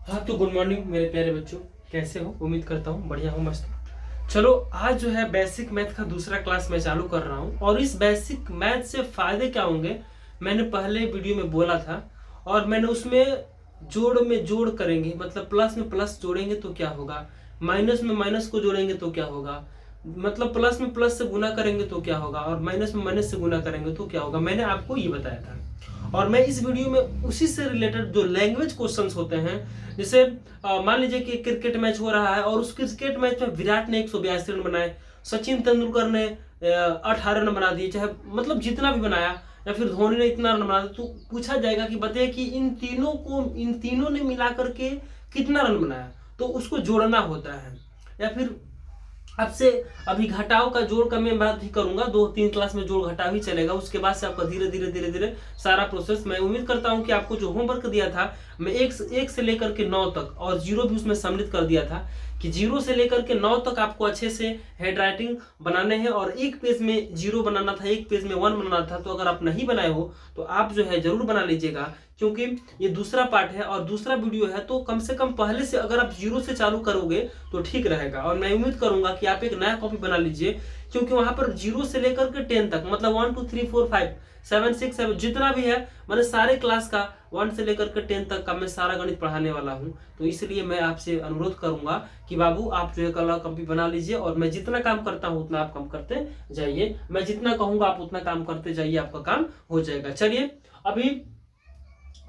हाँ तो good morning मेरे प्यारे बच्चों, कैसे हो? उम्मीद करता हूँ बढ़िया हो, मस्त हो। चलो आज जो है बेसिक मैथ का दूसरा क्लास मैं चालू कर रहा हूँ और इस बेसिक मैथ से फायदे क्या होंगे मैंने पहले वीडियो में बोला था। और मैंने उसमें जोड़ में जोड़ करेंगे, मतलब प्लस में प्लस जोड़ेंगे तो क्या होगा, माइनस में माइनस को जोड़ेंगे तो क्या होगा, मतलब प्लस में प्लस से गुना करेंगे तो क्या होगा और माइनस में माइनस से गुना करेंगे तो क्या होगा, मैंने आपको ये बताया था। और मैं इस वीडियो में उसी से रिलेटेड जो लैंग्वेज क्वेश्चंस होते हैं, जैसे मान लीजिए कि क्रिकेट मैच हो रहा है और उस क्रिकेट मैच में विराट ने 182 रन बनाए, सचिन तेंदुलकर ने 18 रन बना दिए, चाहे मतलब जितना भी बनाया, या फिर धोनी ने इतना रन बना दिया, तो पूछा जाएगा कि बताइए कि इन तीनों ने मिला करके कितना रन बनाया, तो उसको जोड़ना होता है। या फिर आपसे अभी घटाव का जोड़ का मैं बात भी करूंगा, 2-3 क्लास में जोड़ घटाव ही चलेगा, उसके बाद से आपका धीरे धीरे धीरे धीरे सारा प्रोसेस। मैं उम्मीद करता हूं कि आपको जो होमवर्क दिया था मैं एक से लेकर के 9 तक, और जीरो भी उसमें सम्मिलित कर दिया था कि 0 से लेकर के 9 तक आपको अच्छे से हैंड राइटिंग बनाने हैं, और एक पेज में 0 बनाना था, एक पेज में 1 बनाना था। तो अगर आप नहीं बनाए हो तो आप जो है जरूर बना लीजिएगा, क्योंकि ये दूसरा पार्ट है और दूसरा वीडियो है, तो कम से कम पहले से अगर आप 0 से चालू करोगे तो ठीक रहेगा। और मैं उम्मीद करूंगा कि आप एक नया कॉपी बना लीजिए, क्योंकि वहां पर 0 से लेकर के 10 तक, मतलब 1 2 3 4 5 7 6 7 जितना भी है, मैंने सारे क्लास का 1 से लेकर के 10 तक का मैं सारा गणित पढ़ाने वाला हूं। तो इसलिए मैं आपसे अनुरोध करूंगा कि बाबू आप जो है कल कॉपी बना लीजिए, और मैं जितना काम करता हूं उतना आप काम करते जाइए, मैं जितना कहूंगा आप उतना काम करते जाइए, आपका काम हो जाएगा। चलिए, अभी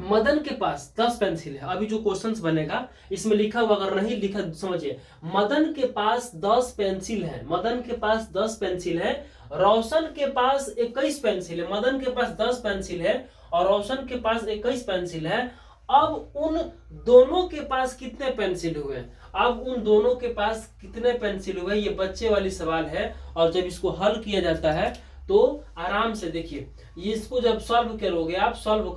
मदन के पास 10 पेंसिल है। अभी जो क्वेश्चंस बनेगा इसमें लिखा हुआ, अगर नहीं लिखा समझिए, मदन के पास 10 पेंसिल है, मदन के पास 10 पेंसिल है, रोशन के पास 21 पेंसिल है। मदन के पास 10 पेंसिल है और रोशन के पास 21 पेंसिल है। अब उन दोनों के पास कितने पेंसिल हुए, अब उन दोनों के पास कितने पेंसिल हुए, ये बच्चे वाली सवाल है। और जब इसको हल किया जाता है तो आराम से देखिए, इसको जब सॉल्व करोगे, आप सॉल्व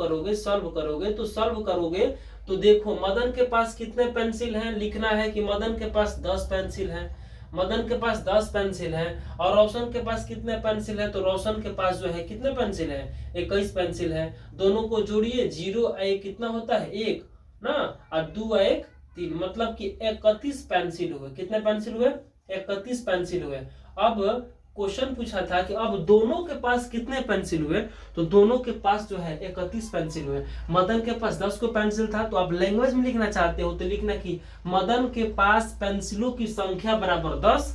करोगे तो देखो मदन के पास कितने पेंसिल हैं, लिखना है कि मदन के पास 10 पेंसिल हैं, मदन के पास 10 पेंसिल है। और रोशन के पास कितने पेंसिल है, तो रोशन के पास जो है कितने पेंसिल है, 21 पेंसिल है। दोनों को जोड़िए, 0 1 कितना होता है, 1 ना, और 2 1 3, मतलब कि 31 पेंसिल हुए। कितने पेंसिल हुए, 31 पेंसिल हुए। अब क्वेश्चन पूछा था कि अब दोनों के पास कितने पेंसिल हुए, तो दोनों के पास जो है 31 पेंसिल हुए। मदन के पास 10 को पेंसिल था, तो आप लैंग्वेज में लिखना चाहते हो तो लिखना कि मदन के पास पेंसिलों की संख्या बराबर 10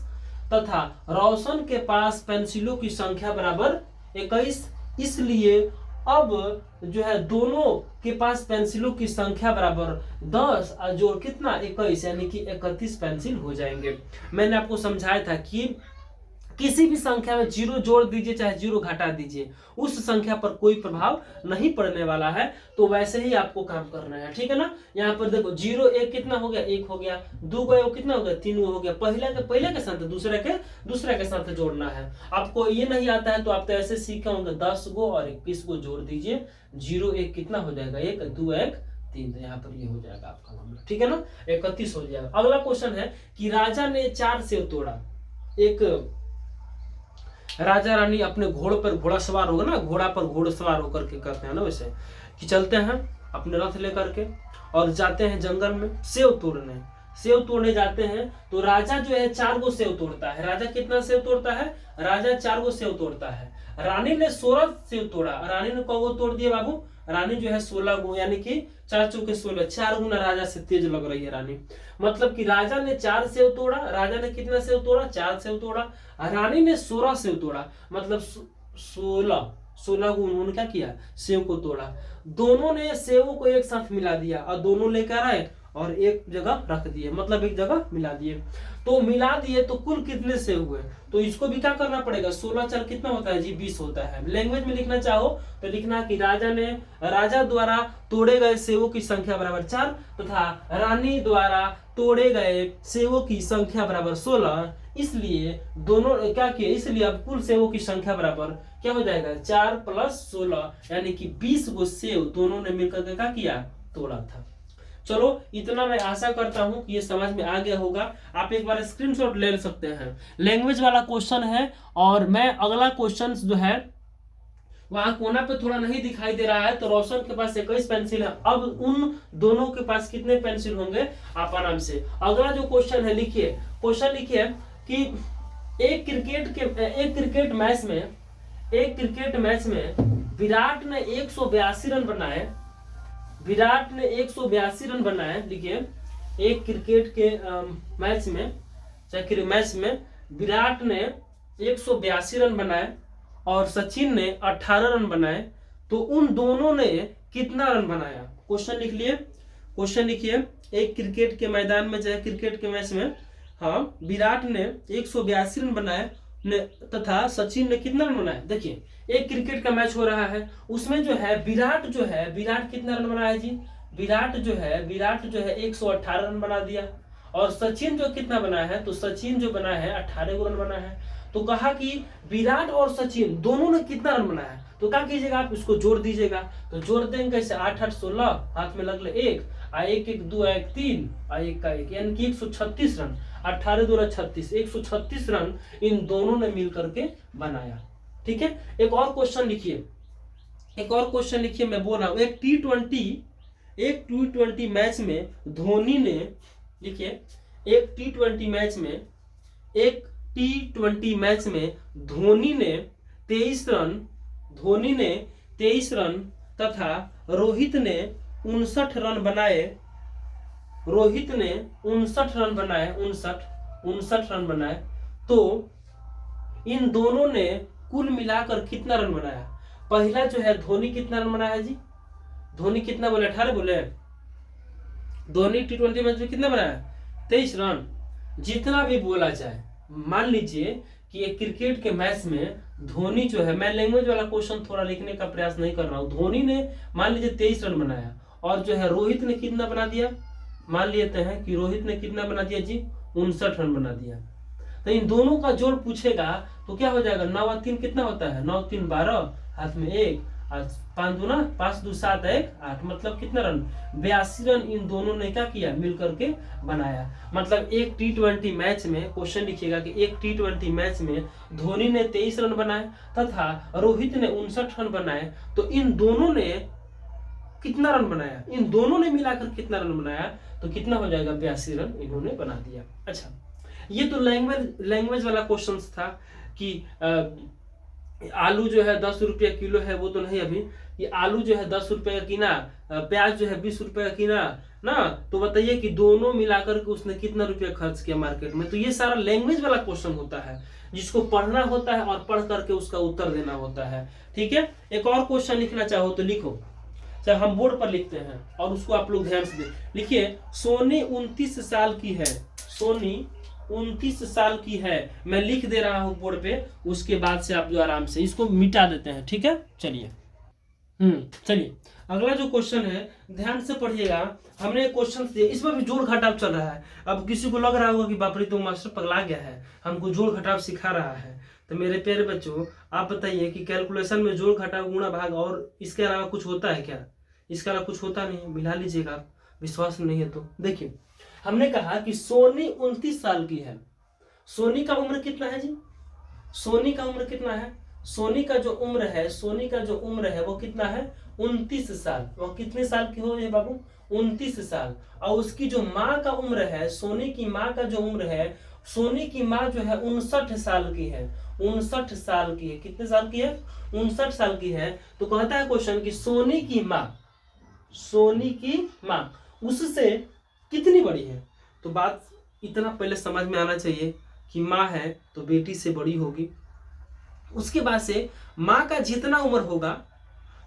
तथा रोशन के पास पेंसिलों की संख्या बराबर 21। इसलिए अब जो है दोनों के पास पेंसिलों की संख्या बराबर 10 और जोड़ कितना 21, यानी कि 31 पेंसिल हो जाएंगे। मैंने आपको समझाया था कि किसी भी संख्या में 0 जोड़ दीजिए चाहे 0 घटा दीजिए, उस संख्या पर कोई प्रभाव नहीं पड़ने वाला है। तो वैसे ही आपको काम करना है, ठीक है ना। यहाँ पर देखो 0 1 कितना हो गया, 1 हो गया, 2 गो कितना हो गया, 3 हो गया। पहले के साथ दूसरे के साथ जोड़ना है। आपको ये नहीं आता है तो आप तो ऐसे सीखे होंगे, 10 गो और 21 को जोड़ दीजिए, 0 1 कितना हो जाएगा, 1 2 1 3, तो यहाँ पर ये हो जाएगा आपका मामला, ठीक है ना, 31 हो जाएगा। अगला क्वेश्चन है कि राजा ने 4 सेव तोड़ा। एक राजा रानी अपने घोड़े पर घोड़ा सवार होगा ना, घोड़ा पर घोड़े सवार होकर के करते हैं ना, वैसे कि चलते हैं अपने रथ लेकर के और जाते हैं जंगल में सेव तोड़ने जाते हैं। तो राजा जो है 4 गो सेव तोड़ता है। राजा कितना सेव तोड़ता है, राजा 4 गो सेव तोड़ता है। रानी ने 16 सेव तोड़ा। रानी ने कौ तोड़ दिए बाबू, रानी जो है 16 गो, यानी कि 4 चौके 16, 4 गुना राजा से तेज लग रही है रानी। मतलब कि राजा ने 4 सेव तोड़ा, राजा ने कितना सेव तोड़ा, 4 सेव तोड़ा। रानी ने 16 सेव तोड़ा, मतलब 16 को उन्होंने क्या किया, सेव को तोड़ा। दोनों ने सेवों को एक साथ मिला दिया और दोनों लेकर आए और एक जगह रख दिए, मतलब एक जगह मिला दिए। तो मिला दिए तो कुल कितने सेव हुए, तो इसको भी क्या करना पड़ेगा, 16 4 कितना होता है जी, 20 होता है। लैंग्वेज में लिखना चाहो तो लिखना कि राजा द्वारा तोड़े गए सेवों की संख्या बराबर 4 तथा रानी द्वारा तोड़े गए सेवों की संख्या बराबर 16। इसलिए दोनों क्या किए, इसलिए अब कुल सेवों की संख्या बराबर क्या हो जाएगा, 4 + 16, यानी कि 20 गो सेव दोनों ने मिलकर के क्या किया, तोड़ा था। चलो इतना मैं आशा करता हूं कि ये समझ में आ गया होगा। आप एक बार स्क्रीनशॉट ले सकते हैं, लैंग्वेज वाला क्वेश्चन है। और मैं अगला क्वेश्चन जो है वहां कोना पे थोड़ा नहीं दिखाई दे रहा है, तो रोशन के पास 21 पेंसिल है। अब उन दोनों के पास कितने पेंसिल होंगे आप आराम से। अगला जो क्वेश्चन है लिखिए, क्वेश्चन लिखिए कि एक क्रिकेट मैच में विराट ने 182 रन बनाए। विराट ने 182 रन बनाए, लिखिए एक क्रिकेट के मैच में विराट ने 182 रन बनाए और सचिन ने 18 रन बनाए, तो उन दोनों ने कितना रन बनाया। क्वेश्चन लिख लिए, क्वेश्चन लिखिए एक क्रिकेट के मैदान में चाहे क्रिकेट के मैच में, हाँ, विराट ने 182 रन बनाए तथा सचिन ने कितना रन बनाया। देखिए एक क्रिकेट का मैच हो रहा है, उसमें जो है विराट कितना रन बनाया जी। विराट जो है 118 रन बना दिया और सचिन जो कितना बना है, तो सचिन जो बना है 18 रन बना है। तो कहा कि विराट और सचिन दोनों ने कितना रन बनाया, तो क्या कीजिएगा आप इसको जोड़ दीजिएगा। तो जोड़ देंगे कैसे, 8 8 16, हाथ में लगले 1 आ 1 1 2 1 3 आ 1 का 1, यानी कि 136 रन। 18 2 36, 136 रन इन दोनों ने मिल करके बनाया। ठीक है, एक और क्वेश्चन लिखिए, मैं बोल रहा हूं एक T20 मैच में धोनी ने, लिखिए एक T20 मैच में धोनी ने 23 रन तथा रोहित ने 59 रन बनाए। 59 रन बनाए, तो इन दोनों ने कुल मिलाकर कितना रन बनाया। पहला जो है धोनी कितना रन बनाया जी, धोनी कितना बोले, 18 बोले। धोनी T20 मैच में कितना बनाया, 23 रन। जितना भी बोला जाए, मान लीजिए कि एक क्रिकेट के मैच में धोनी जो है, मैं लैंग्वेज वाला क्वेश्चन थोड़ा लिखने का प्रयास नहीं कर रहा हूं, धोनी ने मान लीजिए 23 रन बनाया और जो है रोहित ने कितना बना दिया, मान लेते हैं कि रोहित ने कितना बना दिया जी, 59 रन बना दिया। तो इन दोनों का जोड़ पूछेगा तो क्या हो जाएगा, 9 और 3 कितना होता है, 9 3 12, हाथ में 1, 5 2 5 2 7 1 8, मतलब कितना रन, 82 रन इन दोनों ने क्या किया, मिल करके बनाया। मतलब एक T20 मैच में, क्वेश्चन लिखिएगा कि एक T20 मैच में धोनी ने 23 रन बनाए तथा रोहित ने 59 रन बनाए, तो इन दोनों ने कितना रन बनाया, इन दोनों ने मिलाकर कितना रन बनाया, तो कितना हो जाएगा, 82 रन इन्होंने बना दिया। अच्छा, ये तो लैंग्वेज वाला क्वेश्चन था कि आलू जो है 10 रुपया किलो है, वो तो नहीं अभी, ये आलू जो है 10 रुपए का किना, प्याज जो है 20 रुपए का किना ना, तो बताइए कि दोनों मिलाकर के उसने कितना रुपया खर्च किया मार्केट में। तो ये सारा लैंग्वेज वाला क्वेश्चन होता है जिसको पढ़ना होता है और पढ़ करके उसका उत्तर देना होता है। ठीक है, एक और क्वेश्चन लिखना चाहो तो लिखो, चाहे हम बोर्ड पर लिखते हैं और उसको आप लोग ध्यान से दें। लिखिए सोनी 29 साल की है, सोनी 29 साल की है। मैं लिख दे रहा हूं बोर्ड पे, उसके बाद से आप जो आराम से इसको मिटा देते हैं। ठीक है, चलिए चलिए अगला जो क्वेश्चन है ध्यान से पढ़िएगा। हमने क्वेश्चन दिए, इसमें भी जोड़ घटाव चल रहा है। अब किसी को लग रहा होगा कि बाप रे तो मास्टर पगला गया है, हमको जोड़ घटाव सिखा रहा है। तो मेरे प्यारे बच्चों, आप बताइए कि कैलकुलेशन में जोड़ घटाव गुणा भाग और इसके अलावा कुछ होता है क्या? इसके अलावा कुछ होता नहीं, मिला लीजिएगा आप, विश्वास नहीं है तो। देखिए हमने कहा कि सोनी 29 साल की है। सोनी का उम्र कितना है जी? सोनी का उम्र कितना है? सोनी का जो उम्र है वो कितना है? 29 साल। वो कितने साल की हो बाबू? 29 साल। और उसकी जो माँ का उम्र है, सोनी की माँ का जो उम्र है, सोनी की माँ जो है 59 साल की है। 59 साल की है। कितने साल की है? 59 साल की है। तो कहता है क्वेश्चन कि सोनी की माँ उससे कितनी बड़ी है? तो बात इतना पहले समझ में आना चाहिए कि माँ है तो बेटी से बड़ी होगी। उसके बाद से माँ का जितना उम्र होगा,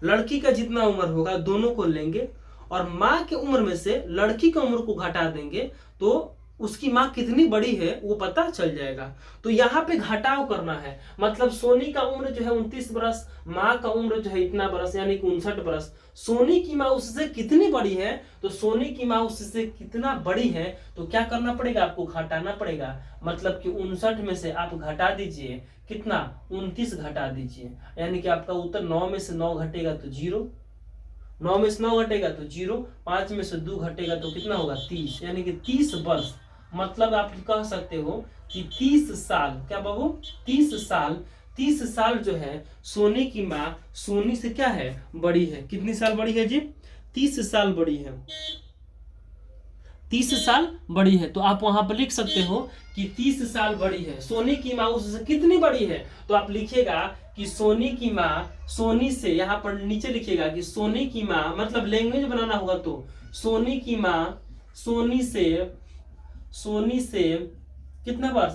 लड़की का जितना उम्र होगा, दोनों को लेंगे और माँ के उम्र में से लड़की की उम्र को घटा देंगे तो उसकी माँ कितनी बड़ी है वो पता चल जाएगा। तो यहाँ पे घटाव करना है। मतलब सोनी का उम्र जो है 29 बरस, माँ का उम्र जो है इतना बरस यानी कि 59 बरस। सोनी की माँ उससे कितनी बड़ी है? तो सोनी की माँ उससे कितना बड़ी है तो क्या करना पड़ेगा? आपको घटाना पड़ेगा। मतलब कि 59 में से आप घटा दीजिए कितना? 29 घटा दीजिए, यानी कि आपका उत्तर 9 में से 9 घटेगा तो 0, 9 में से 9 घटेगा तो 0, 5 में से 2 घटेगा तो कितना होगा? 30, यानी कि 30 वर्ष। मतलब आप कह सकते हो कि 30 साल। क्या बाबू? 30 साल 30 साल जो है सोनी की माँ सोनी से क्या है, बड़ी है। कितनी साल बड़ी है जी, 30 साल बड़ी है। 30 साल बड़ी है, तो आप वहां पर लिख सकते हो कि 30 साल बड़ी है। सोनी की माँ उससे कितनी बड़ी है, तो आप लिखिएगा कि सोनी की माँ सोनी से, यहाँ पर नीचे लिखिएगा कि सोनी की माँ, मतलब लैंग्वेज बनाना होगा तो सोनी की माँ सोनी से कितना वर्ष,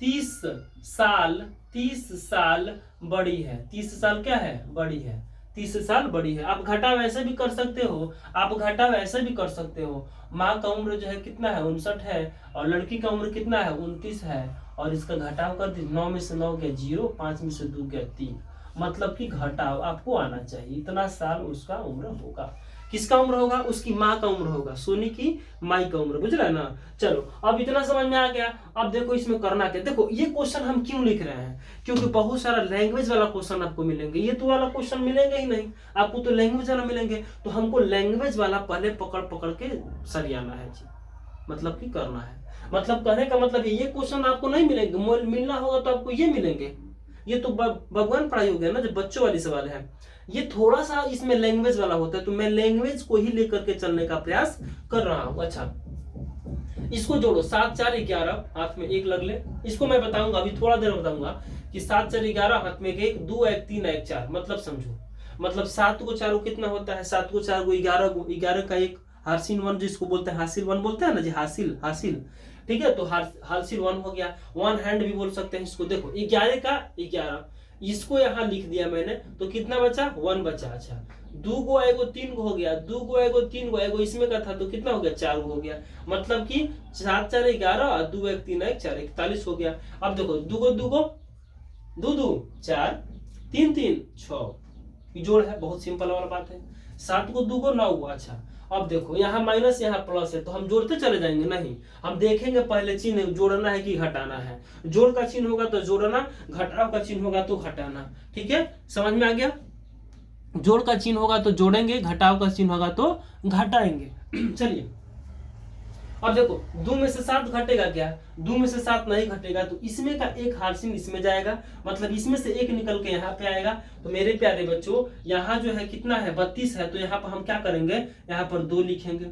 30 साल, 30 साल बड़ी है। 30 साल क्या है, बड़ी है। 30 साल बड़ी है। आप घटा वैसे भी कर सकते हो, आप घटा वैसे भी कर सकते हो। माँ का उम्र जो है कितना है, 59 है, और लड़की का उम्र कितना है, 29 है, और इसका घटाव कर दीजिए। 9 में से 9 गया 0, 5 में से 2 गया 3, मतलब कि घटाव आपको आना चाहिए। इतना साल उसका उम्र होगा। किसका उम्र होगा, उसकी माँ का उम्र होगा, सोनी की माई का उम्र, बुझ रहा है ना। चलो अब इतना समझ में आ गया। अब देखो इसमें करना क्या, देखो ये क्वेश्चन हम क्यों लिख रहे हैं, क्योंकि बहुत सारा लैंग्वेज वाला क्वेश्चन आपको मिलेंगे। ये तो वाला क्वेश्चन मिलेंगे ही नहीं, आपको तो लैंग्वेज वाला मिलेंगे। तो हमको लैंग्वेज वाला पहले पकड़ पकड़ के सरियाना है जी, मतलब कि करना है। मतलब कहने का मतलब ये क्वेश्चन आपको नहीं मिलेंगे, मिलना होगा तो आपको ये मिलेंगे। ये तो भगवान पढ़ाई हो गया ना, जो बच्चों वाली सवाल है। ये थोड़ा सा इसमें लैंग्वेज वाला होता है, तो मैं लैंग्वेज को ही लेकर के चलने का प्रयास कर रहा हूं। अच्छा इसको जोड़ो, 7 4 11, हाथ में 1 लग ले। इसको मैं बताऊंगा, अभी थोड़ा देर बताऊंगा कि 7 4 11, हाथ में 1 2 1 3 1 4, मतलब समझो। मतलब 7 को 4 कितना होता है, 7 को 4 11 को 11 का 1 हासिल 1, जिसको बोलते हैं हासिल 1 बोलते हैं ना जी, हासिल। ठीक है, तो हासिल 1 हो गया। 1 हैंड भी बोल सकते हैं इसको। देखो 11 का 11, इसको यहाँ लिख दिया मैंने, तो कितना बचा, 1 बचा। अच्छा 2 को एगो 3 को हो गया, 2 को एगो 3 को, एगो इसमें का था तो कितना हो गया, 4 को हो गया। मतलब कि 7 4 11, 2 1 3 1 4, 41 हो गया। अब देखो 2 को 2 2 4, 3 3 6, जोड़ है, बहुत सिंपल वाला बात है। 7 को 2 को 9 हुआ। अच्छा अब देखो यहाँ माइनस यहाँ प्लस है, तो हम जोड़ते चले जाएंगे, नहीं हम देखेंगे पहले चिन्ह जोड़ना है कि घटाना है। जोड़ का चिन्ह होगा तो जोड़ना, घटाव का चिन्ह होगा तो घटाना। ठीक है, समझ में आ गया। जोड़ का चिन्ह होगा तो जोड़ेंगे, घटाव का चिन्ह होगा तो घटाएंगे। चलिए अब देखो 2 में से 7 घटेगा क्या, 2 में से 7 नहीं घटेगा, तो इसमें का एक हासिल इसमें जाएगा, मतलब इसमें से एक निकल के यहाँ पे आएगा। तो मेरे प्यारे बच्चों यहाँ जो है कितना है, 32 है, तो यहाँ पर हम क्या करेंगे, यहाँ पर 2 लिखेंगे,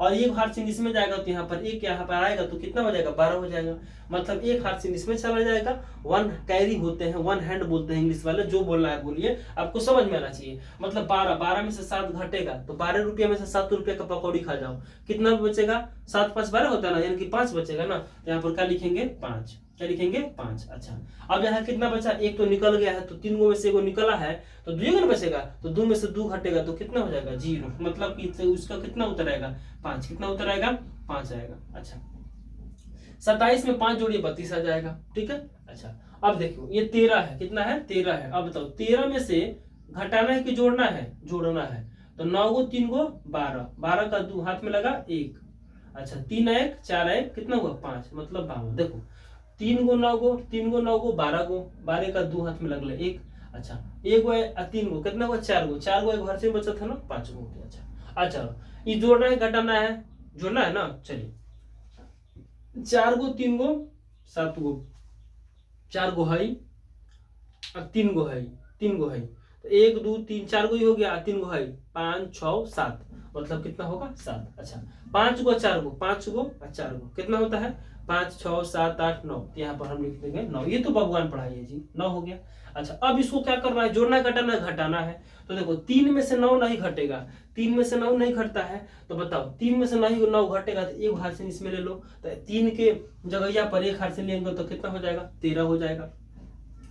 और एक हासिल इसमें जाएगा, तो यहाँ पर एक यहाँ पर आएगा, तो कितना हो जाएगा, 12 हो जाएगा। मतलब एक हासिल इसमें चला जाएगा। 1 कैरी होते हैं, 1 हैंड बोलते हैं इंग्लिश वाले, जो बोलना है बोलिए, आपको समझ में आना चाहिए। मतलब 12 में से 7 घटेगा, तो 12 रुपये में से 7 रुपये का पकौड़ी खा जाओ, कितना बचेगा, 7 5 12 होता है ना, यानी कि 5 बचेगा ना। यहाँ पर क्या लिखेंगे, 5, क्या लिखेंगे, 5। अच्छा अब यहाँ कितना बचा, एक तो निकल गया है, तो 3 गो में से 1 निकला है, तो 2 गो बचेगा, तो 2 में से 2 घटेगा, तो कितना हो जाएगा, 0। मतलब कि उसका कितना उत्तर आएगा, 5। कितना उत्तर आएगा, 5 आएगा। अच्छा 27 में 5 जोड़िए 32 आ जाएगा। ठीक है। अच्छा अब देखो ये 13 है, कितना है, 13 है। अब बताओ 13 में से घटाना है कि जोड़ना है, जोड़ना है। तो 9 गो 3 गो 12, 12 का 2 हाथ में लगा 1। अच्छा 3 1 4 1 कितना हुआ, 5, मतलब 52। देखो 3 गो 9 गो 3 गो 9 गो 12 गो, 12 का 2 हाथ में लगले 1। अच्छा 1 गो 3 गो कितना हुआ, 4 गो, 4 गो एक घर से बचा था ना, 5 गो। अच्छा ये जोड़ना है घटाना है, जोड़ना है ना। चलिए 4 गो 3 गो 7 गो, 4 गो है और 3 गो है, 3 गो है, तो 1 2 3 4 गो ही हो गया, 3 गो है, 5 6 7, मतलब कितना होगा, 7। अच्छा 5 गो 4 गो, 5 गो और 4 गो कितना होता है, 5 6 7 8 9, यहाँ पर हम लिख देंगे 9। ये तो भगवान पढ़ाई है जी, 9 हो गया। अच्छा अब इसको क्या करना है, जोड़ना घटाना, घटाना है। तो देखो 3 में से 9 नहीं घटेगा, 3 में से 9 नहीं घटता है, तो बताओ 3 में से 9 घटेगा, तो एक हासिल इसमें ले लो, तो 3 के जगह पर एक हासिल लेंगे तो कितना हो जाएगा, 13 हो जाएगा।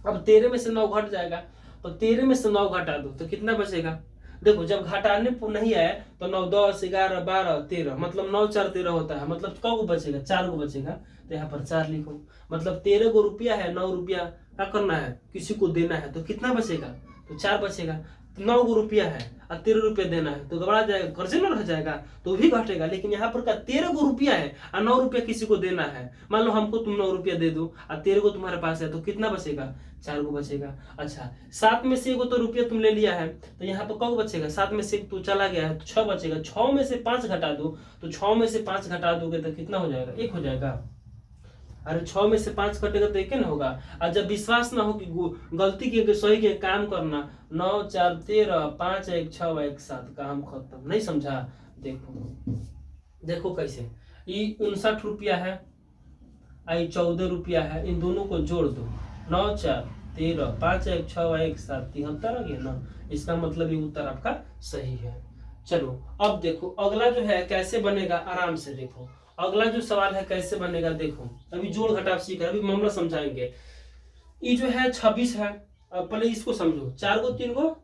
अब 13 में से 9 घट जाएगा, तो 13 में से 9 घटा दो तो कितना बचेगा। देखो जब घटाने पर नहीं आए तो 9 10 11 12 13, मतलब 9 4 13 होता है, मतलब कब गो बचेगा, 4 गो बचेगा। तो यहाँ पर 4 लिखो, मतलब 13 गो रुपया है, 9 रुपया क्या करना है, किसी को देना है, तो कितना बचेगा, तो 4 बचेगा। 9 गो रुपया है और 13 रुपया देना है, तो गड़बड़ा जाएगा, कर्जे में रह जाएगा, तो भी घटेगा। लेकिन यहाँ पर का 13 गो रुपया है और 9 रुपया किसी को देना है, मान लो हमको तुम 9 रुपया दे दो और 13 गो तुम्हारे पास है, तो कितना बचेगा, 4 गो बचेगा। अच्छा 7 में से 1 तो रुपया तुम ले लिया है, तो यहाँ पर कब बचेगा, 7 में से 1 तो चला गया है, तो 6 बचेगा। 6 में से 5 घटा दो, तो 6 में से 5 घटा दोगे तो कितना हो जाएगा, 1 हो जाएगा। अरे 6 में से 5 कटेगा तो एक ना होगा। और जब विश्वास ना हो कि गलती की सही के काम करना, 9 4 13, 5 1 6 1 7, काम खत्म। नहीं समझा? देखो देखो कैसे, ये 59 रुपया है, आई 14 रुपया है, इन दोनों को जोड़ दो, 9 4 13, 5 1 6 1 7, 73 आ गया ना। इसका मतलब ये उत्तर आपका सही है। चलो अब देखो अगला जो है कैसे बनेगा, आराम से देखो। अगला जो सवाल है कैसे बनेगा, देखो अभी जोड़ घटाव सीख, अभी मामला समझाएंगे। ये जो है 26 है, अब पहले इसको समझो, 4 गो 3 गो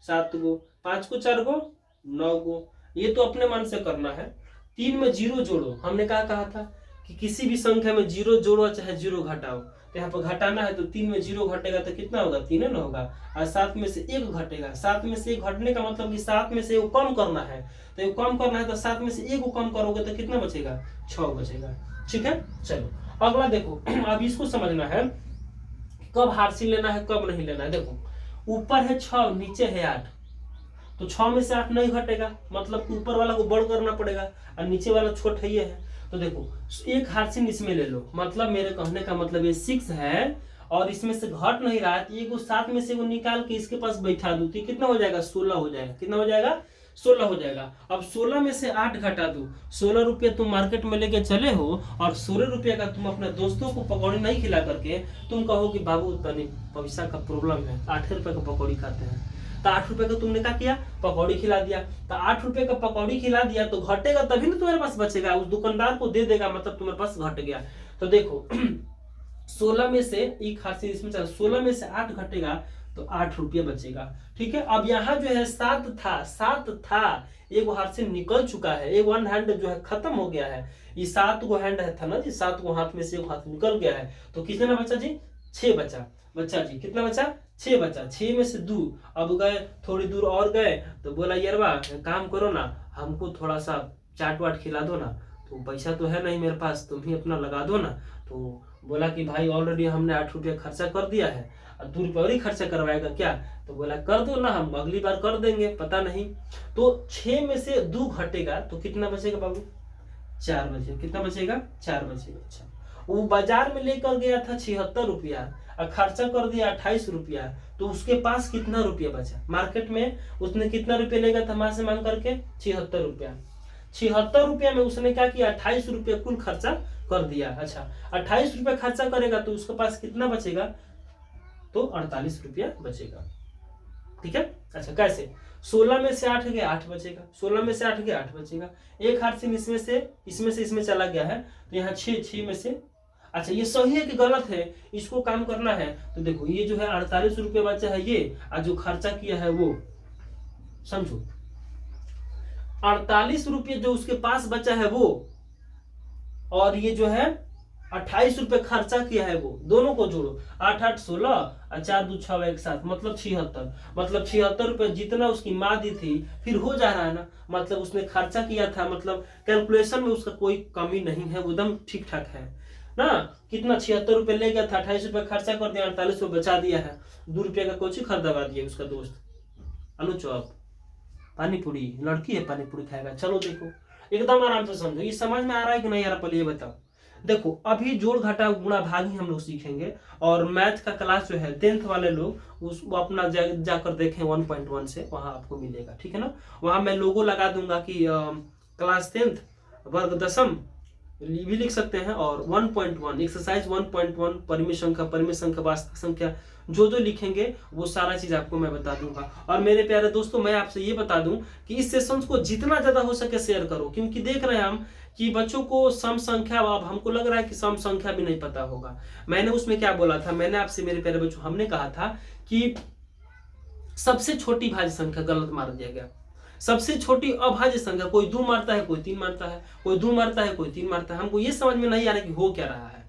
7 गो, 5 को 4 गो 9 गो, ये तो अपने मन से करना है। 3 में 0 जोड़ो, हमने कहा था कि किसी भी संख्या में 0 जोड़ो चाहे 0 घटाओ, तो यहाँ पर घटाना है तो 3 में 0 घटेगा तो कितना होगा, 3 ना होगा। और 7 में से 1 घटेगा, 7 में से 1 घटने का मतलब कि 7 में से 1 कम करना है, तो ये कम करना है तो 7 में से 1 को कम करोगे तो कितना बचेगा, 6 बचेगा। ठीक है, चलो अगला देखो। अब इसको समझना है कब हार्सिल लेना है कब नहीं लेना है। देखो ऊपर है 6, नीचे है 8, तो 6 में से 8 नहीं घटेगा, मतलब ऊपर वाला को बड़ करना पड़ेगा और नीचे वाला छोट है, ये है। तो देखो एक हार्सिल इसमें ले लो, मतलब मेरे कहने का मतलब ये 6 है और इसमें से घट नहीं रहा है, तो ये 7 में से वो निकाल के इसके पास बैठा दो, तो कितना हो जाएगा, 16 हो जाएगा। कितना हो जाएगा, 16 हो जाएगा। अब 16 में से 8 घटा दो, 16 रुपये तुम मार्केट में लेके चले हो और 16 रुपये का तुम अपने दोस्तों को पकौड़ी नहीं खिला करके तुम कहो कि बाबू तनी पैसा का प्रॉब्लम है, 8 रुपये का पकौड़ी खाते हैं, तो 8 रुपये का तुमने क्या किया, पकौड़ी खिला दिया। तो 8 रुपये का पकौड़ी खिला दिया तो घटेगा तभी ना तुम्हारे पास बचेगा, उस दुकानदार को दे देगा, मतलब तुम्हारे पास घट गया। तो देखो 16 में से एक हार्सिल इसमें चला, 16 में से 8 घटेगा तो 8 रुपये बचेगा। ठीक है, अब यहाँ जो है 7 था, एक हार्सिल निकल चुका है, एक 1 हैंड जो है खत्म हो गया है, ये 7 गो हैंड है था ना जी, 7 गो हाथ में से एक हाथ निकल गया है, तो कितना बचा जी, 6 बचा। बच्चा जी कितना बचा, 6 बचा। 6 में से 2, अब गए थोड़ी दूर और गए तो बोला यारवा काम करो ना, हमको थोड़ा सा चाट वाट खिला दो ना, तो पैसा तो है नहीं मेरे पास, तुम ही अपना लगा दो ना। तो बोला कि भाई ऑलरेडी हमने 8 रुपये खर्चा कर दिया है, और 2 रुपये और ही खर्चा करवाएगा क्या, तो बोला कर दो ना, हम अगली बार कर देंगे, पता नहीं। तो 6 में से 2 घटेगा तो कितना बचेगा बाबू, 4 बचेगा। कितना बचेगा, 4 बचेगा। अच्छा, वो बाजार में लेकर गया था 76 रुपया और खर्चा कर दिया 28 रुपया, तो उसके पास कितना रुपया बचा, मार्केट में उसने कितना रुपया लेगा था वहां से मांग करके, 76 रुपया। 76 रुपया में उसने क्या किया, 28 रुपया कुल खर्चा कर दिया। अच्छा, 28 रुपया खर्चा करेगा तो उसके पास कितना बचेगा, तो 48 रुपया बचेगा। ठीक है, अच्छा कैसे, 16 में से 8 गया 8 बचेगा, 16 में से 8 गया 8 बचेगा। एक हार्सिल इसमें चला गया है, तो यहाँ 6 में से, अच्छा ये सही है कि गलत है, इसको काम करना है। तो देखो ये जो है 48 रुपये बचा है ये, और जो खर्चा किया है वो समझो 48 रुपये जो उसके पास बचा है वो, और ये जो है 28 रुपये खर्चा किया है वो, दोनों को जोड़ो, 8 8 16 और 4 2 6 1 7, मतलब 76। मतलब 76 रुपये जितना उसकी माँ दी थी, फिर हो जा रहा है ना, मतलब उसने खर्चा किया था, मतलब कैलकुलेशन में उसका कोई कमी नहीं है, वो एकदम ठीक ठाक है ना। कितना 76 रुपये ले गया था, 28 रुपये खर्चा कर दिया, 48 रुपये बचा दिया है, 2 रुपये का कोची खरीदवा दिया उसका दोस्त, आलू चॉप, पानी पूरी, लड़की है पानी पूरी खाएगा। चलो देखो एकदम आराम से समझो, ये समझ में आ रहा है कि नहीं यार, पहले ये बताओ। देखो अभी जोड़ घटा गुणा भाग ही हम लोग सीखेंगे, और मैथ का क्लास जो है 10th वाले लोग वो अपना जाकर देखें 1.1 से, वहां आपको मिलेगा। ठीक है ना, वहां मैं लोगो लगा दूंगा कि क्लास 10th वर्ग दशम भी लिख सकते हैं, और 1.1 एक्सरसाइज 1.1 परिमेय संख्या वास्तविक संख्या जो लिखेंगे वो सारा चीज आपको मैं बता दूंगा। और मेरे प्यारे दोस्तों मैं आपसे ये बता दूं कि इस सेशन को जितना ज्यादा हो सके शेयर करो, क्योंकि देख रहे हैं हम कि बच्चों को सम संख्या, अब हमको लग रहा है कि सम संख्या भी नहीं पता होगा। मैंने उसमें क्या बोला था, मैंने आपसे मेरे प्यारे बच्चों हमने कहा था कि सबसे छोटी भाज्य संख्या गलत मार दिया गया, सबसे छोटी अभाज्य संख्या, कोई 2 मारता है कोई 3 मारता है, कोई 2 मारता है कोई 3 मारता है, हमको ये समझ में नहीं आ रहा कि हो क्या रहा है।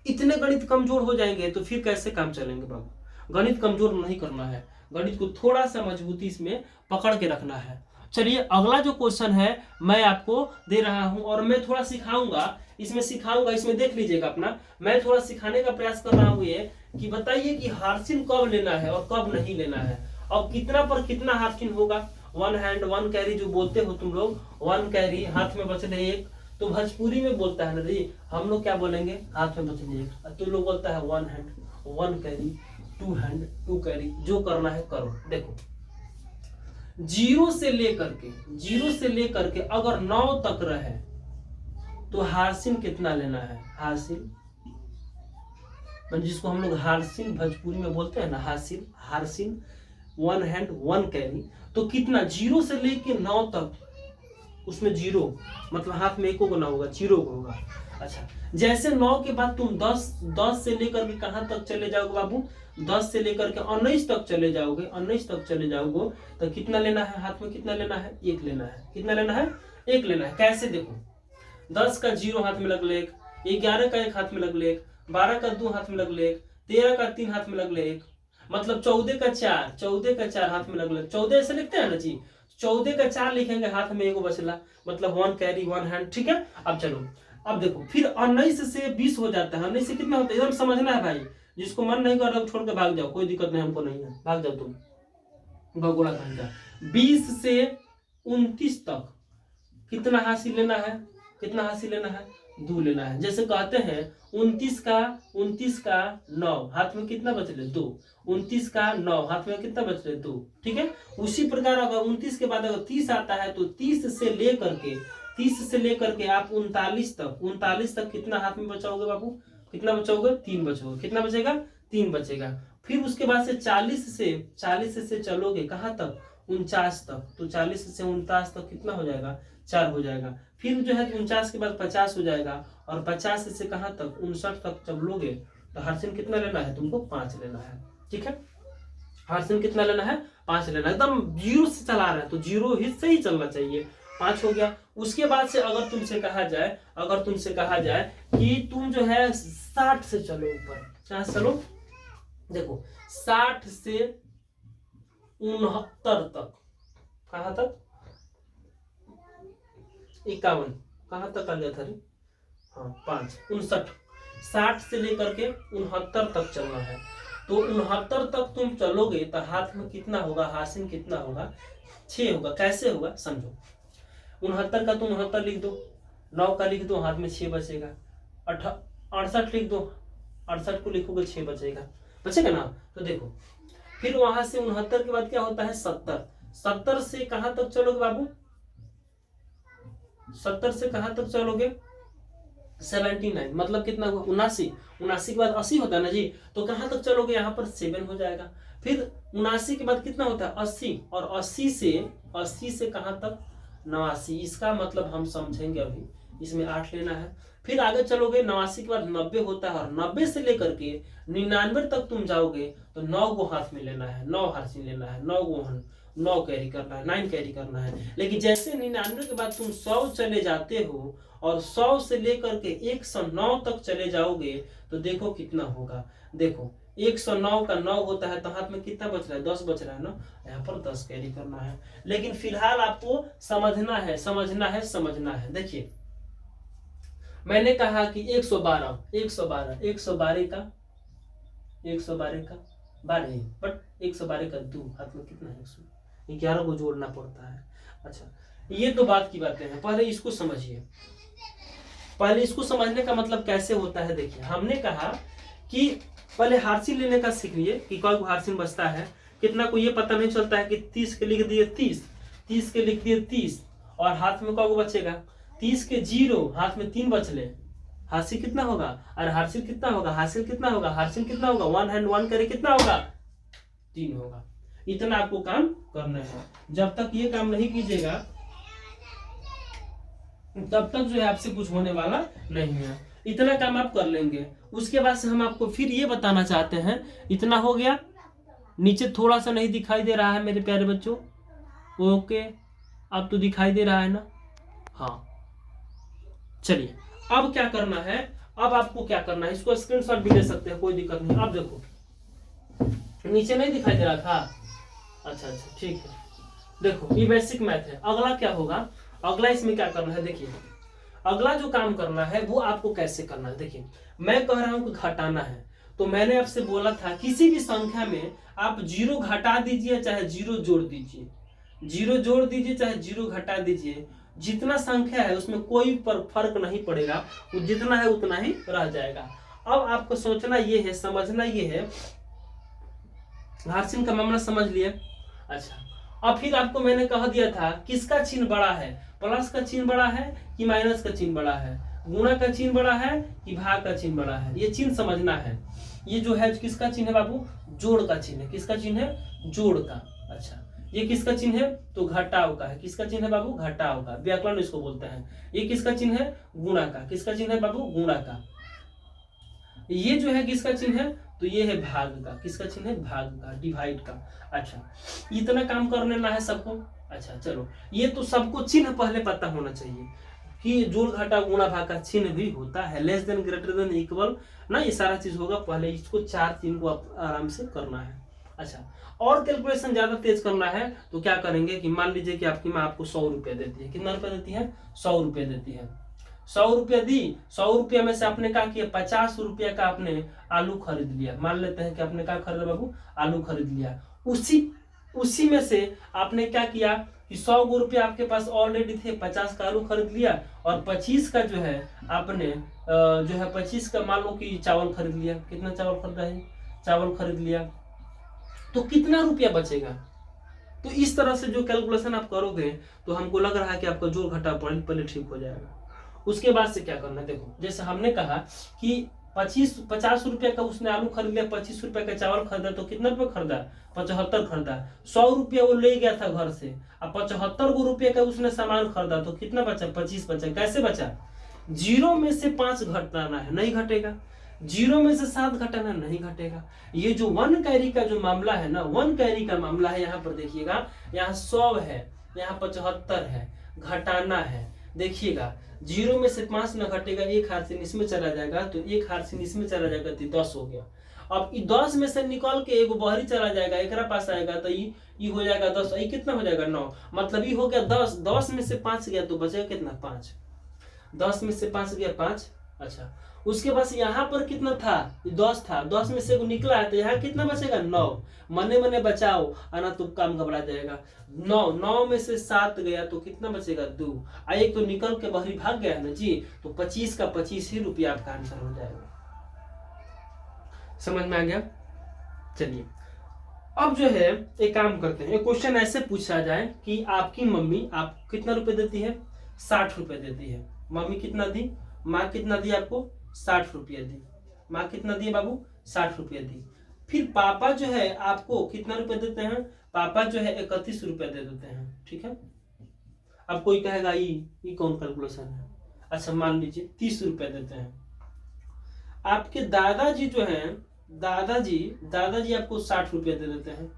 इतने गणित कमजोर हो जाएंगे तो फिर कैसे काम चलेंगे बाबू, गणित कमजोर नहीं करना है, गणित को थोड़ा सा मजबूती इसमें पकड़ के रखना है। चलिए अगला जो क्वेश्चन है मैं आपको दे रहा हूं, और मैं थोड़ा सिखाऊंगा, इसमें देख लीजिएगा अपना, मैं थोड़ा सिखाने का प्रयास कर रहा हूं ये कि बताइए कि हार्सिल कब लेना है और कब नहीं लेना है, और कितना पर कितना हार्सिल होगा। 1 हैंड 1 कैरी जो बोलते हो तुम लोग, 1 कैरी हाथ में बच रहे 1, तो भोजपुरी में बोलता है ना जी, हम लोग क्या बोलेंगे, हाथ में बचले एक, तो लोग बोलता है 1 हैंड 1 कैरी, 2 हैंड 2 कैरी, जो करना है करो। देखो जीरो से लेकर के अगर 9 तक रहे तो हासिल कितना लेना है, हासिल जिसको हम लोग हासिल भोजपुरी में बोलते हैं ना, हासिल 1 हैंड 1 कैरी, तो कितना, 0 से लेके 9 तक, उसमें 0 मतलब हाथ में एको को ना होगा, 0 को होगा। अच्छा, जैसे 9 के बाद तुम 10 से लेकर के कहां तक चले जाओगे बाबू, 10 से लेकर के 19 तक चले जाओगे, 19 तक चले जाओगे तो कितना लेना है, हाथ में कितना लेना है, 1 लेना है। कितना लेना है, 1 लेना है। कैसे, देखो 10 का 0 हाथ में लग ले 1, 11 का 1 हाथ में लग ले 1, 12 का 2 हाथ में लग ले 1, 13 का 3 हाथ में लग ले 1, मतलब 14 का 4 हाथ में लग ले, 14 ऐसे लिखते हैं ना जी, 14 का 4 लिखेंगे, हाथ में एगो बचला, मतलब 1 कैरी 1 हैंड। ठीक है, अब चलो, अब देखो फिर 19 से 20 हो जाता है, 19 से कितना होता है, एकदम समझना है भाई, जिसको मन नहीं कर रहा छोड़ के भाग जाओ, कोई दिक्कत नहीं, हमको नहीं है, भाग जाओ तुम भगोड़ा कहीं का। 20 से 29 तक कितना हासिल लेना है, कितना हासिल लेना है, 2 लेना है। जैसे कहते हैं 29 का 9 हाथ में कितना बच ले, 2, 29 का 9 हाथ में कितना बच ले, 2। ठीक है, उसी प्रकार अगर 29 के बाद अगर 30 आता है तो 30 से लेकर के आप 39 तक कितना हाथ में बचाओगे बाबू, कितना बचाओगे, 3 बचाओगे। कितना बचेगा, 3 बचेगा। फिर उसके बाद से 40 से चलोगे कहाँ तक, 49 तक, तो 40 से 49 तक कितना हो जाएगा, 4 हो जाएगा। फिर जो है 49 के बाद 50 हो जाएगा, और 50 से कहाँ तक, 59 तक जब लोगे तो हासिल कितना लेना है, तुमको 5 लेना है। ठीक है, हासिल कितना लेना है, 5 लेना है। एकदम 0 से चला रहा है तो 0 ही से ही चलना चाहिए, 5 हो गया। उसके बाद से अगर तुमसे कहा जाए कि तुम जो है 60 से चलो ऊपर, कहाँ चलो, देखो 60 से 69 तक, कहाँ तक, 51 कहाँ तक आ गया था रे, हाँ 5, 59, 60 से लेकर के 69 तक चलना है। तो 69 तक तुम चलोगे तो हाथ में कितना होगा, हासिल कितना होगा, 6 होगा। कैसे होगा समझो, 69 का तुम 69 लिख दो, 9 का लिख दो, हाथ में 6 बचेगा, 68 लिख दो, 68 को लिखोगे 6 बचेगा ना। तो देखो फिर वहां से 69 के बाद क्या होता है, 70 से कहां तक चलोगे बाबू, 70 से कहां तक चलोगे, 79, मतलब कितना हुआ, 79 के बाद 80 होता है ना जी, तो कहां तक चलोगे, यहाँ पर 7 हो जाएगा। फिर 79 के बाद कितना होता है, 80, और 80 से कहां तक, 89। इसका मतलब हम समझेंगे अभी, इसमें 8 लेना है। फिर आगे चलोगे, 89 के बाद 90 होता है, और 90 से लेकर के 99 तक तुम जाओगे तो 9 को हाथ में लेना है, 9 हासिल लेना है, 9 कैरी करना है, 9 कैरी करना है। लेकिन जैसे 99 के बाद तुम 100 चले जाते हो, और 100 से लेकर के 109 तक चले जाओगे तो देखो कितना होगा। देखो 109 का 9 होता है तो हाथ में कितना बच रहा है, 10 बच रहा है ना, यहाँ पर 10 कैरी करना है। लेकिन फिलहाल आपको समझना है। देखिए मैंने कहा कि 112 का 12, बट 112 का 2, हाथ में कितना है, 111 को जोड़ना पड़ता है। अच्छा, ये तो बात की बातें हैं, पहले इसको समझिए। पहले इसको समझने का मतलब कैसे होता है, देखिए हमने कहा कि पहले हासिल लेने का सीखिए कि कौन हासिल बचता है, कितना को ये पता नहीं चलता है कि 30 के लिख दिए 30 के लिख दिए 30, और हाथ में कौन बचेगा, 30 के 0 हाथ में 3 बचले, हासिल कितना होगा, और हासिल कितना होगा, हासिल कितना होगा 1 हैंड 1 करे कितना होगा, 3 होगा। इतना आपको काम करना है। जब तक ये काम नहीं कीजिएगा तब तक जो है आपसे कुछ होने वाला नहीं है। इतना काम आप कर लेंगे। उसके बाद से हम आपको फिर ये बताना चाहते हैं, इतना हो गया, नीचे थोड़ा सा नहीं दिखाई दे रहा है मेरे प्यारे बच्चों, ओके अब तो दिखाई दे रहा है ना, हाँ चलिए अब क्या करना है, अब आपको क्या करना है, इसको स्क्रीनशॉट भी ले सकते हैं, कोई दिक्कत नहीं। अब देखो नीचे नहीं दिखाई दे रहा था, अच्छा ठीक है। देखो ये बेसिक मैथ है। अगला क्या होगा, अगला इसमें क्या करना है, देखिए अगला जो काम करना है वो आपको कैसे करना है। देखिए मैं कह रहा हूं कि घटाना है, तो मैंने आपसे बोला था किसी भी संख्या में आप 0 घटा दीजिए चाहे 0 जोड़ दीजिए, 0 जोड़ दीजिए चाहे 0 घटा दीजिए, जितना संख्या है उसमें कोई पर फर्क नहीं पड़ेगा, वो जितना है उतना ही रह जाएगा। अब आपको सोचना ये है, समझना ये है, हार्सिन का मामला समझ लिए। अच्छा, अब फिर आपको मैंने कह दिया था किसका चिन्ह बड़ा है, प्लस का चिन्ह बड़ा है कि माइनस का चिन्ह बड़ा है, गुणा का चिन्ह बड़ा है कि भाग का चिन्ह बड़ा है, ये चिन्ह समझना है। ये जो है किसका चिन्ह है बाबू, जोड़ का चिन्ह है। किसका चिन्ह है, जोड़ का। अच्छा, ये किसका चिन्ह है, तो घटाव का है। किसका चिन्ह है बाबू, घटाव का, व्याकरण इसको बोलते हैं। ये किसका चिन्ह है, गुणा का। किसका चिन्ह है बाबू, गुणा का। ये जो है किसका चिन्ह है, तो ये है भाग का। किसका चिन्ह है, भाग का, डिवाइड का। अच्छा, इतना काम कर लेना है सबको। अच्छा चलो, ये तो सबको चिन्ह पहले पता होना चाहिए कि जोड़ घटा गुणा भाग का चिन्ह भी होता है, less than greater than equal ना, ये सारा चीज होगा। पहले इसको 4 चिन्ह को आराम से करना है। अच्छा, और कैलकुलेशन ज्यादा तेज करना है तो क्या करेंगे कि मान लीजिए कि आपकी माँ आपको 100 रुपया देती है। कितना रुपया देती है, 100 रुपया देती है। 100 रुपया दी, 100 रुपया में से आपने क्या किया, 50 रुपया का आपने आलू खरीद लिया। मान लेते हैं कि आपने क्या खरीदा बाबू, आलू खरीद लिया। उसी में से आपने क्या किया कि 100 गो रुपया आपके पास ऑलरेडी थे, 50 का आलू खरीद लिया, और 25 का जो है आपने जो है 25 का मान लो कि चावल खरीद लिया। कितना चावल खरीदा है, चावल खरीद लिया, तो कितना रुपया बचेगा। तो इस तरह से जो कैलकुलेशन आप करोगे तो हमको लग रहा है कि आपका जोड़ घटा पहले ठीक हो जाएगा। उसके बाद से क्या करना है, देखो जैसे हमने कहा कि 50 रुपया का उसने आलू खरीद लिया, 25 रुपया का चावल खरीदा, तो कितना रुपया खरीदा, 75 खरीदा। 100 रुपया वो ले गया था घर से, अब 75 रुपया का उसने सामान खरीदा, तो कितना बचा, 25 बचा। कैसे बचा, 0 में से 5 घटाना है, नहीं घटेगा। 0 में से 7 घटाना, नहीं घटेगा। ये जो 1 कैरी का जो मामला है ना, 1 कैरी का मामला है, यहाँ पर देखिएगा, यहाँ 100 है, यहाँ 75 है, घटाना है। देखिएगा 0 में से 5 न घटेगा, एक हार्सिन इसमें चला जाएगा, तो एक हार्सिन इसमें चला जाएगा, तो 10 हो गया। अब 10 में से निकल के एगो बहरी चला जाएगा, एक पास आएगा, तो ये हो जाएगा 10, ये कितना हो जाएगा 9, मतलब ये हो गया 10। 10 में से 5 गया तो बचेगा कितना, 5। 10 में से 5 गया 5। अच्छा, उसके पास यहाँ पर कितना था, 10 था, 10 में से निकला है, तो यहाँ कितना बचेगा, 9। मने मने बचाओ, आना तो काम घबरा जाएगा। 9 में से 7 गया तो कितना बचेगा, 2। एक तो निकल के बाहरी भाग गया ना जी, तो 25 का 25 ही रुपया आपका आंसर हो जाएगा। समझ में आ गया। चलिए, अब जो है एक काम करते हैं, एक क्वेश्चन ऐसे पूछा जाए कि आपकी मम्मी आप कितना रुपए देती है, 60 रुपए देती है। मम्मी कितना दी, माँ कितना दी आपको, 60 रुपया दी। माँ कितना दी बाबू, 60 रुपया दी। फिर पापा जो है आपको कितना रुपया देते हैं, पापा जो है 31 रुपया दे देते हैं। ठीक है, अब कोई कहेगा ये कौन कैलकुलेशन है। अच्छा, मान लीजिए 30 रुपया देते हैं। आपके दादाजी जो हैं, दादाजी आपको 60 रुपया दे देते हैं।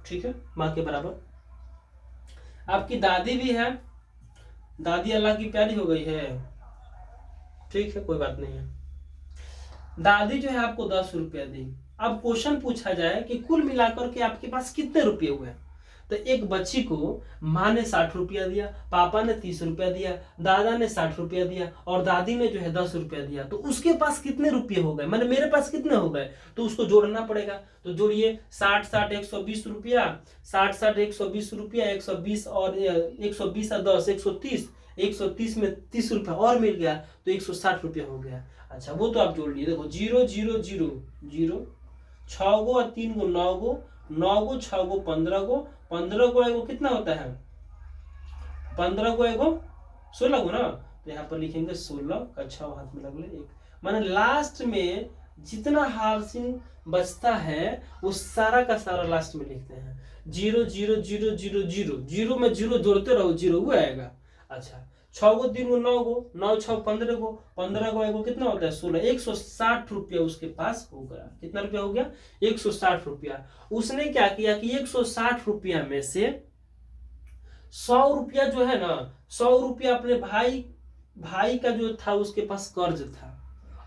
ठीक है, माँ के बराबर। आपकी दादी भी है, दादी अल्लाह की प्यारी हो गई है, ठीक है, कोई बात नहीं है। दादी जो है आपको 10 रुपया दी। अब क्वेश्चन पूछा जाए कि कुल मिलाकर के आपके पास कितने रुपये हुए, तो एक बच्ची को माँ ने 60 रुपया दिया, पापा ने 30 रुपया दिया, दादा ने 60 रुपया दिया, और दादी ने जो है 10 रुपया दिया, तो उसके पास कितने रुपये हो गए, मैंने मेरे पास कितने हो गए, तो उसको जोड़ना पड़ेगा। तो जोड़िए, 60 120 रुपया, 60 120 रुपया, 120 और 120 और 10 130, 130 में 30 रुपया और मिल गया, तो 160 रुपया हो गया। अच्छा, वो तो आप जोड़ लिए। देखो 0 0 0 0, 6 गो और 3 गो 9 गो, 9 गो 6 गो 15 गो, 15 गो एगो कितना होता है, 15 गो एगो 16 गो ना, तो यहाँ पर लिखेंगे 16 का 6 हाथ में लगले 1, माने लास्ट में जितना हार्सिन बचता है वो सारा का सारा लास्ट में लिखते हैं। 0 0 0 0 0, 0 में 0 जोड़ते रहो, 0 वो आएगा। अच्छा, 6 गो 3 गो 9 गो, 9 6 15 गो, 15 गो एगो कितना होता है 16, 160 रुपया उसके पास हो गया। कितना रुपया हो गया, 160 रुपया। उसने क्या किया कि 160 रुपया में से 100 रुपया जो है ना, 100 रुपया अपने भाई का जो था उसके पास कर्ज था,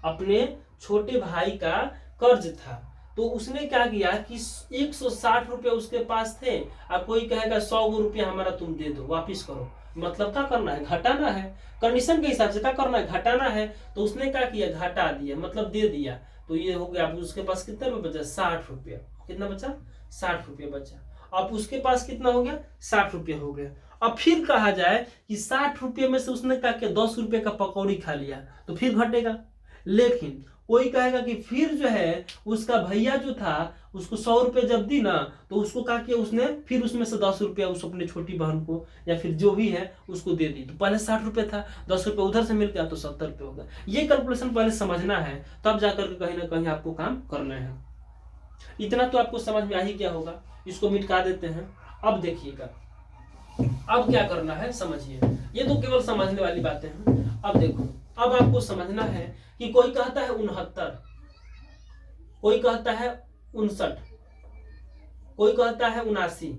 अपने छोटे भाई का कर्ज था, तो उसने क्या किया कि 160 रुपया उसके पास थे, अब कोई कहेगा 100 रुपया हमारा तुम दे दो, वापिस करो, मतलब क्या करना है, घटाना है, कंडीशन के हिसाब से क्या करना है, घटाना है। तो उसने क्या किया, घटा दिया, मतलब दे दिया, तो ये हो गया। अब उसके पास कितना रुपया बचा, 60 रुपया। कितना बचा, 60 रुपया बचा। अब उसके पास कितना हो गया, 60 रुपया हो गया। अब फिर कहा जाए कि 60 रुपये में से उसने क्या किया 10 रुपये का पकौड़ी खा लिया तो फिर घटेगा। लेकिन कोई कहेगा कि फिर जो है उसका भैया जो था उसको 100 रुपये जब दी ना तो उसको क्या किया उसने फिर उसमें से 10 रुपया उस अपने छोटी बहन को या फिर जो भी है उसको दे दी। तो पहले 60 रुपये था, 10 रुपये उधर से मिल गया तो 70 रुपये होगा। ये कैलकुलेशन पहले समझना है, तब जाकर के कहीं ना कहीं आपको काम करना है। इतना तो आपको समझ में आ ही गया होगा। इसको मिटा देते हैं। अब देखिएगा अब क्या करना है समझिए, ये तो केवल समझने वाली बातें हैं। अब देखो, अब आपको समझना है कि कोई कहता है 69, कोई कहता है 59, कोई कहता है 79।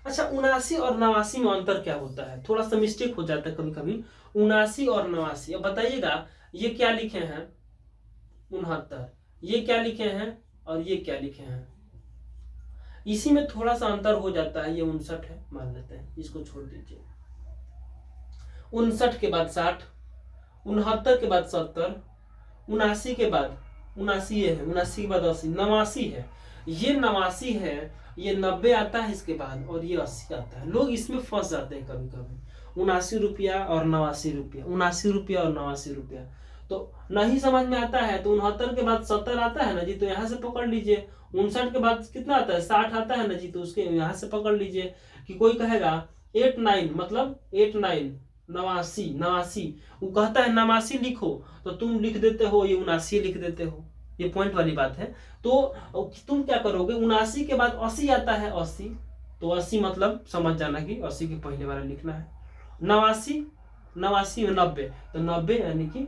अच्छा, 79 और 89 में अंतर क्या होता है? थोड़ा सा मिस्टेक हो जाता है कभी कभी, 79 और 89। अब बताइएगा ये क्या लिखे हैं 69, ये क्या लिखे हैं और ये क्या लिखे हैं। इसी में थोड़ा सा अंतर हो जाता है। ये 59 है मान लेते हैं, इसको छोड़ दीजिए। 59 के बाद 60, 69 के बाद 70, 79 के बाद 79 है, 79 के बाद 80, 89 है। ये 89 है, ये 90 आता है इसके बाद और ये 80 आता है। लोग इसमें फंस जाते हैं कभी कभी, 79 रुपया और 89 रुपया, 79 रुपया और 89 रुपया। तो नहीं समझ में आता है तो 69 के बाद 70 आता है ना जी, तो यहाँ से पकड़ लीजिए। 59 के बाद कितना आता है 60 आता है ना जी, तो उसके यहाँ से पकड़ लीजिए। कि कोई कहेगा 89 मतलब 89 89 89, वो कहता है 89 लिखो तो तुम लिख देते हो ये 79 लिख देते हो। ये पॉइंट वाली बात है। तो तुम क्या करोगे, 79 के बाद 80 आता है 80, तो 80 मतलब समझ जाना कि 80 के पहले वाला लिखना है। 89 89 में 90, तो 90 यानी कि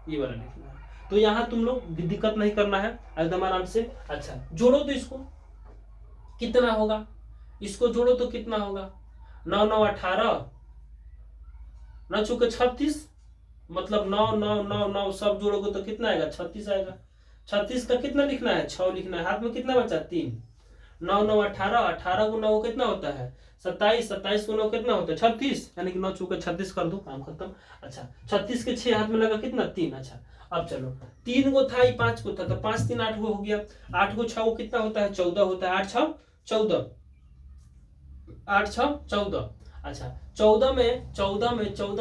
ये वाला लिखना है। तो यहाँ तुम लोग दिक्कत नहीं करना है, एकदम आराम से। अच्छा जोड़ो तो इसको कितना होगा, इसको जोड़ो तो कितना होगा, 9 9 18, 9 चौके 36, मतलब 9 9 9 9 सब जोड़ोगे तो कितना आएगा 36 आएगा। 36 का कितना लिखना है 6 लिखना है। हाथ में कितना बचा 3, 9 9 18, 18 को 9 कितना होता है 27, 27 को 9 कितना होता है 36, यानी कि 9 चौके 36 कर दो, काम खत्म। अच्छा 36 के 6 हाथ में लगा कितना 3। अच्छा अब चलो 3 को था 5 को था, तो 5 3 8 को हो गया। 8 को 6 को कितना होता है 14 होता है, 8 6 14, 8 6 14। अच्छा 14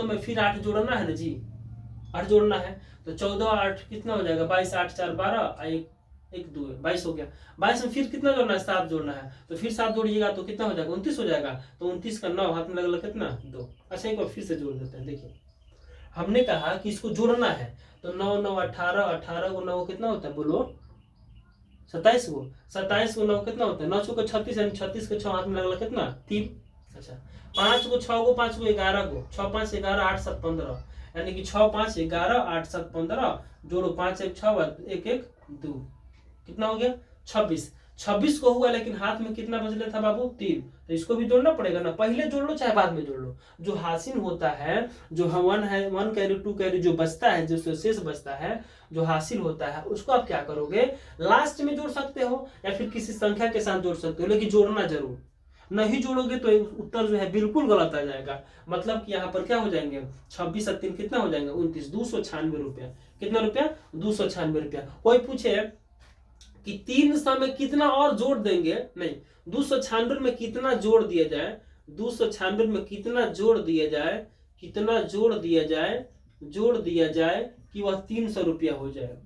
में फिर 8 जोड़ना है ना जी, 8 जोड़ना है तो 14 8 कितना हो जाएगा 22, 8 4 12, 1 2 22 हो गया। 22 में फिर कितना जोड़ना है 7 जोड़ना है, तो फिर 7 जोड़िएगा तो कितना हो जाएगा 29 हो जाएगा। तो 29 का 9 हाथ में लगा कितना 2। अच्छा एक बार फिर से जोड़ देते हैं। देखिए हमने कहा कि इसको जोड़ना है तो 9 9 18, 18 को 9 कितना होता है बोलो 27 को, 27 को 9 कितना होता है 9 चौके 36, यानी 36 के 6 हाथ में लगा कितना 3। अच्छा 5 को 6 को 5 को 11 को 6 5 11 8 7 15, यानी कि 6 5 11 8 7 15, जोड़ो 5 1 6 1 1 2, कितना हो गया 26। 26 को हुआ, लेकिन हाथ में कितना बच रहा था बाबू 3, तो इसको भी जोड़ना पड़ेगा ना, पहले जोड़ लो चाहे बाद में जोड़ लो। जो हासिल होता है, जो 1 है 1 कैरी 2 कैरी जो बचता है, जो शेष बचता है, जो हासिल होता है, उसको आप क्या करोगे लास्ट में जोड़ सकते हो या फिर किसी संख्या के साथ जोड़ सकते हो, लेकिन जोड़ना जरूर। नहीं जोड़ोगे तो उत्तर जो है बिल्कुल गलत आ जाएगा। मतलब कि यहाँ पर क्या हो जाएंगे 26 और 3 कितना हो जाएंगे 29, 296 रुपया। कितना रुपया 296 रुपया। कोई पूछे कि 300 में कितना और जोड़ देंगे, नहीं 296 में कितना जोड़ दिया जाए, 296 में कितना जोड़ दिया जाए, कितना जोड़ दिया जाए, जोड़ दिया जाए कि वह 300 रुपया हो जाए।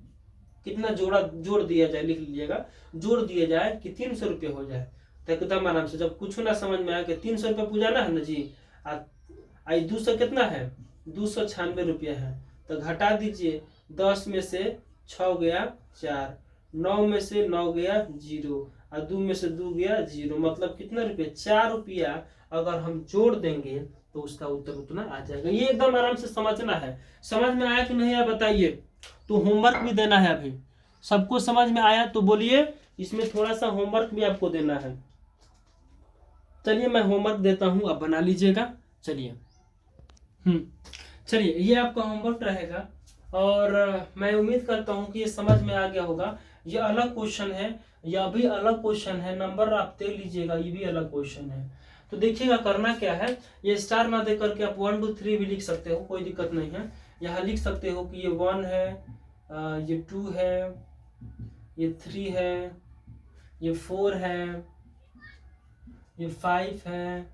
कितना जोड़ दिया जाए लिख लीजिएगा, जोड़ दिया जाए कि 300 रुपया हो जाए। तो एकदम आराम से जब कुछ ना समझ में आया कि 300 रुपया पूजाना है ना जी, आई 200 कितना है 296 रुपया है, तो घटा दीजिए। 10 में से 6 गया 4, 9 में से 9 गया 0 और 2 में से 2 गया 0, मतलब कितना रुपया 4 रुपया अगर हम जोड़ देंगे तो उसका उत्तर उतना आ जाएगा। ये एकदम आराम से समझना है। समझ में आया कि नहीं आया बताइए। तो होमवर्क भी देना है अभी, सबको समझ में आया तो बोलिए, इसमें थोड़ा सा होमवर्क भी आपको देना है। चलिए मैं होमवर्क देता हूं, आप बना लीजिएगा। चलिए चलिए ये आपका होमवर्क रहेगा और मैं उम्मीद करता हूं कि ये समझ में आ गया होगा। ये अलग क्वेश्चन है, यह भी अलग क्वेश्चन है, नंबर आप दे लीजिएगा, ये भी अलग क्वेश्चन है। तो देखिएगा करना क्या है, ये स्टार ना दे करके आप 1 2 3 भी लिख सकते हो, कोई दिक्कत नहीं है। यहाँ लिख सकते हो कि ये 1 है, ये 2 है, ये 3 है, ये 4 है, ये 5 है,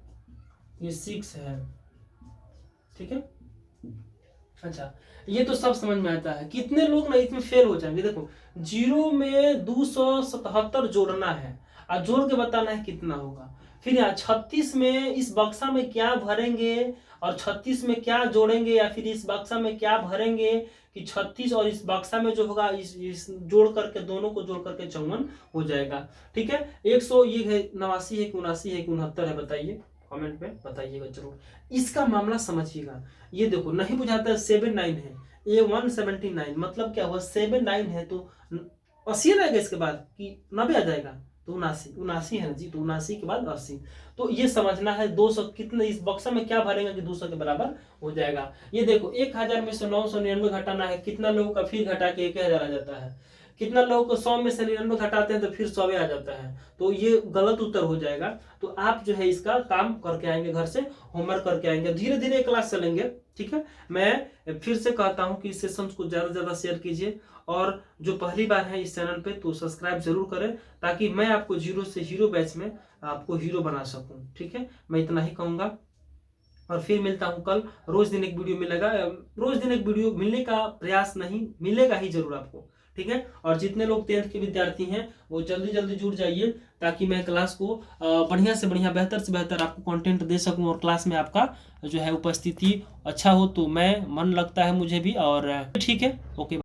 ये 6 है, ठीक है। अच्छा, ये तो सब समझ में आता है। कितने लोग ना इसमें फेल हो जाएंगे। देखो, 0 में 277 जोड़ना है और जोड़ के बताना है कितना होगा। फिर यहाँ 36 में इस बक्सा में क्या भरेंगे और 36 में क्या जोड़ेंगे, या फिर इस बक्सा में क्या भरेंगे कि 36 और इस बक्सा में जो होगा इस जोड़ करके, दोनों को जोड़ करके 54 हो जाएगा, ठीक है। 100 ये है 89 है कि 79 है कि 69 है, बताइए कमेंट में बताइएगा जरूर। इसका मामला समझिएगा। ये देखो, नहीं बुझाता है, 79 है, ये 179, मतलब क्या हुआ, 79 है तो 80 रहेगा इसके बाद कि 90 आ जाएगा, तो 79 है ना जी, तो 79 के बाद 80। तो ये समझना है 200 कितने इस बक्सा में क्या भरेंगे कि 200 के बराबर हो जाएगा। ये देखो, 1000 में से 999 घटाना है, कितना लोगों का फिर घटा के 1000 आ जाता है। कितना लोगों को 100 में से 99 घटाते हैं तो फिर 100 आ जाता है, तो ये गलत उत्तर हो जाएगा। तो आप जो है इसका काम करके आएंगे, घर से होमवर्क करके आएंगे, धीरे धीरे क्लास चलेंगे, ठीक है। मैं फिर से कहता हूं कि इस सेशन को ज्यादा से ज्यादा शेयर कीजिए, और जो पहली बार है इस चैनल पे तो सब्सक्राइब जरूर करें, ताकि मैं आपको 0 से हीरो बैच में आपको हीरो बना सकूं, ठीक है। मैं इतना ही कहूंगा, और फिर मिलता हूं कल। रोज दिन एक वीडियो मिलेगा, रोज दिन एक वीडियो मिलने का प्रयास नहीं, मिलेगा ही जरूर आपको, ठीक है। और जितने लोग 10th के विद्यार्थी हैं वो जल्दी जल्दी जुड़ जाइए, ताकि मैं क्लास को बढ़िया से बढ़िया, बेहतर से बेहतर आपको कंटेंट दे सकूं, और क्लास में आपका जो है उपस्थिति अच्छा हो तो मैं मन लगता है मुझे भी। और ठीक है, ओके।